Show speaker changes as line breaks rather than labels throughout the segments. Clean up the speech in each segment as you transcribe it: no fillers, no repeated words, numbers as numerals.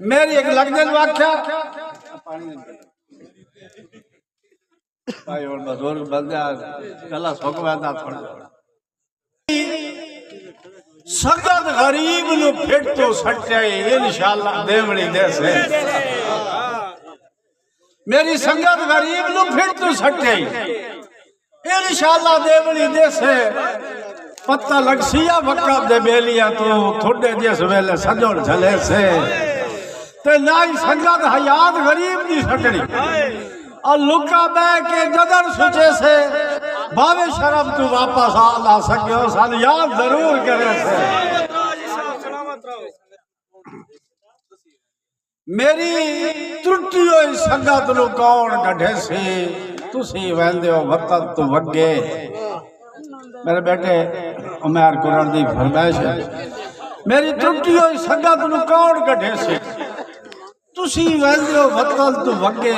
मेरी एक लगने वाक्या भाई और बुजुर्ग बंदा गला सुकवांदा थोड़ा सगत गरीब नु फिट तो सच्चाई इंशाअल्लाह देवड़ी देसे मेरी संगत गरीब नु फिट तो सच्चाई इंशाअल्लाह देवड़ी देसे पत्ता लगसिया वक्त दे बेलिया तो थोड़े जिस वेले सजोड़ झले से ते नाई संगत हयात गरीब दी सकड़ी और लुका बह के जदर सुचे से भावे शरम तू वापस आ सको सन याद जरूर करे से मेरी त्रुटि होई संगत नु कौन कढे से तुसी वेंदे हो वक्त तू वगे मेरे बेटे उमर कुरान दी फरमाइश है मेरी त्रुटि होई संगत नु कौन कढे से तुसी वेंदे हो वक्त तू वगे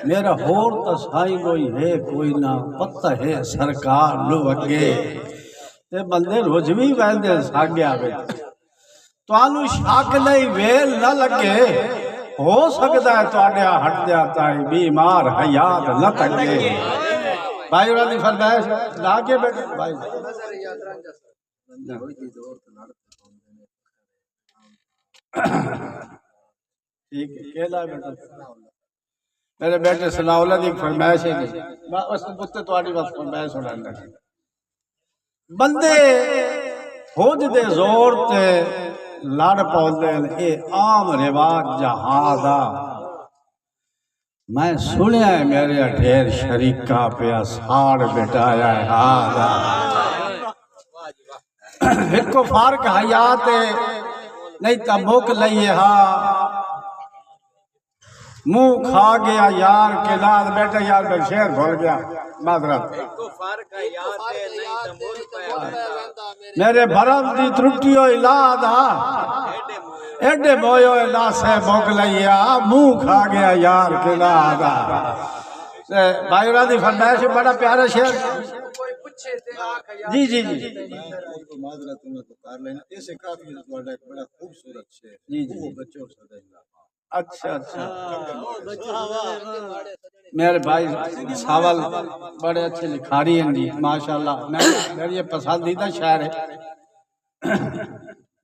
मेरा होर तो साई कोई है कोई ना पता है सरकार नु अगे ते बंदे रोज भी वहदे साग्या वे तानू शक नहीं वेल न लगे हो सकता है तुहाडे हट जाता है बीमार हयात न तके भाई वाली फरमाइश लागे बैठे भाई ठीक है केला बेटा मेरे बेटे सलाउल्लाह दी फरमाइश है जी उस पुत्ते तुम्हारी बस फरमाइश होना लगी बंदे खुद दे जोर ते लड़ पौंदे ए आम रिवाज जहादा मैं सुनिया है मेरे ढेर शरीका पे साड़ बिठाया है हादा एक को फारक हयात नहीं तो मुक लइए हा मुंह खा गया यार के लाल बेटा यार मैं शेर भूल गया माजरत मेरे भरम दी त्रुटि इलादा एडे मोयो लासे मोकलैया मुंह खा गया यार के लादा भाई रादी फरमाइश बड़ा प्यारा शेर जी जी जी
माजरत में तो कर लेना ऐसे काफी बड़ा खूबसूरत शेर जी जी बच्चों से
अच्छा अच्छा मेरे भाई सावल बड़े अच्छे लिखारी हैं जी माशाल्लाह मेरी पसंदीदा शायर है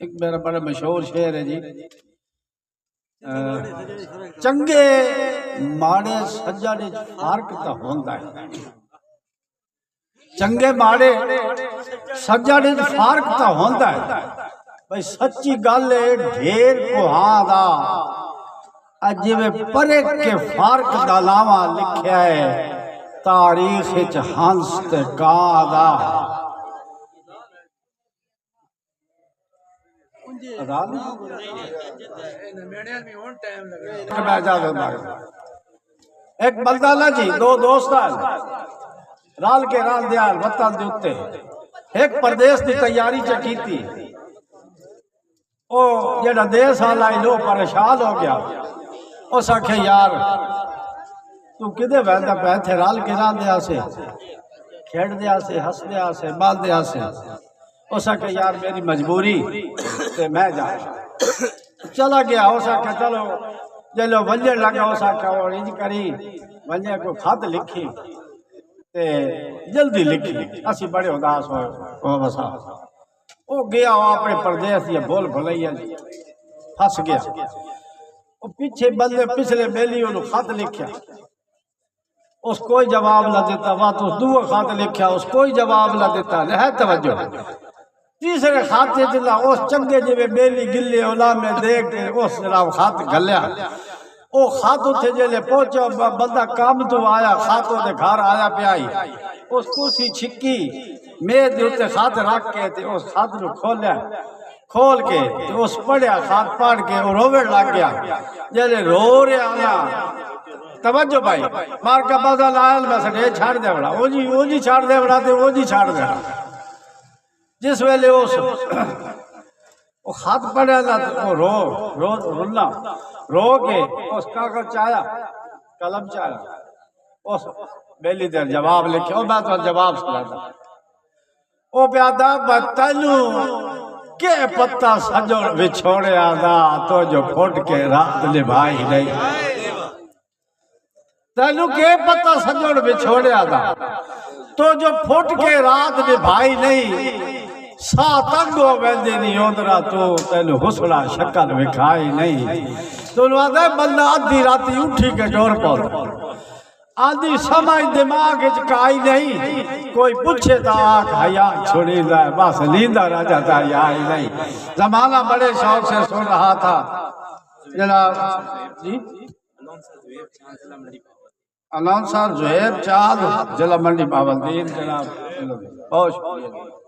एक मेरा बड़ा मशहूर शेर है जी चंगे माड़े सज्जन फर्क तो होंदा है चंगे माड़े सज्जन फर्क तो होंदा है भाई सच्ची गल है ढेर कुहादा जिवे परे के फारक दा लावा लिखया है तारीख च हंस ते कादा एक बंदा ना जी दो दोस्त राल के राल दियाल वतन दे उत्ते एक प्रदेश की तैयारी च कीती ओ जेड़ा देश वाला लो परेशान हो गया उस आखे यार तू किदे वहदा पै थे रल के राल दिया से खेड़ दिया से हंस दिया से बाल दिया से उस आखे यार मेरी मजबूरी ते मैं जा चला गया उस आखे चलो जलो वंजे लगा उस आखे और इंज करी वंजे को खत लिखी ते जल्दी लिखी असी बड़े उदास हो बसा वो गया अपने प्रदेश ये बोल भलैया फस गया वो पीछे बंदे पिछले बेली खत लिखा उस कोई जवाब न देता वह तो दूआ खत लिखा उस कोई जवाब न देता है तवज्जो तीसरे खाते दिला उस चंगे जिवे बेली गिले ओला में देख के उस जनाब खत गलिया ओ खत उथे जेले पहुंचा बंदा काम तो आया खातों दे घर आया प्याई उस कुर्सी छिक्की मेज दे उत्ते खत रख के ते उस खत नु खोलिया खोल के उस पढ़िया खत पढ़ के रोवे लग गया जेले रो रहा ना तवज्जो भाई मार का बाजा लायल बस ने छाड़ दे बड़ा ओ जी छाड़ दे बड़ा ते ओ जी छाड़ दे जिस वेले उस ओ खत पढ़िया ना ओ रुला रो के उस कागज चाया कलम चाया उस बेली देर जवाब लिखे मैं तो जवाब सुना ओ प्यादा बतलू के पत्ता सजोड़ विछोड़े आदा तो जो फुट के रात निभाई नहीं तेनू के पत्ता सजोड़ विछोड़े आदा तो जो फुट के रात निभाई नहीं सा तंगो वेंदे नहीं ओंदरा तो तेनू हुसड़ा शक्ल विखाई नहीं तो आदा बंदा आधी राती उठी के डोर पर आदि समय दिमाग काई नहीं कोई पूछे तो आख हया छोड़ी जाए बस लींदा रह जाता यार नहीं जमाना बड़े शौक से सुन रहा था जनाब जी अनाउंसर जुएब चांद जिला मंडी बावलदीन जनाब बहुत शुक्रिया।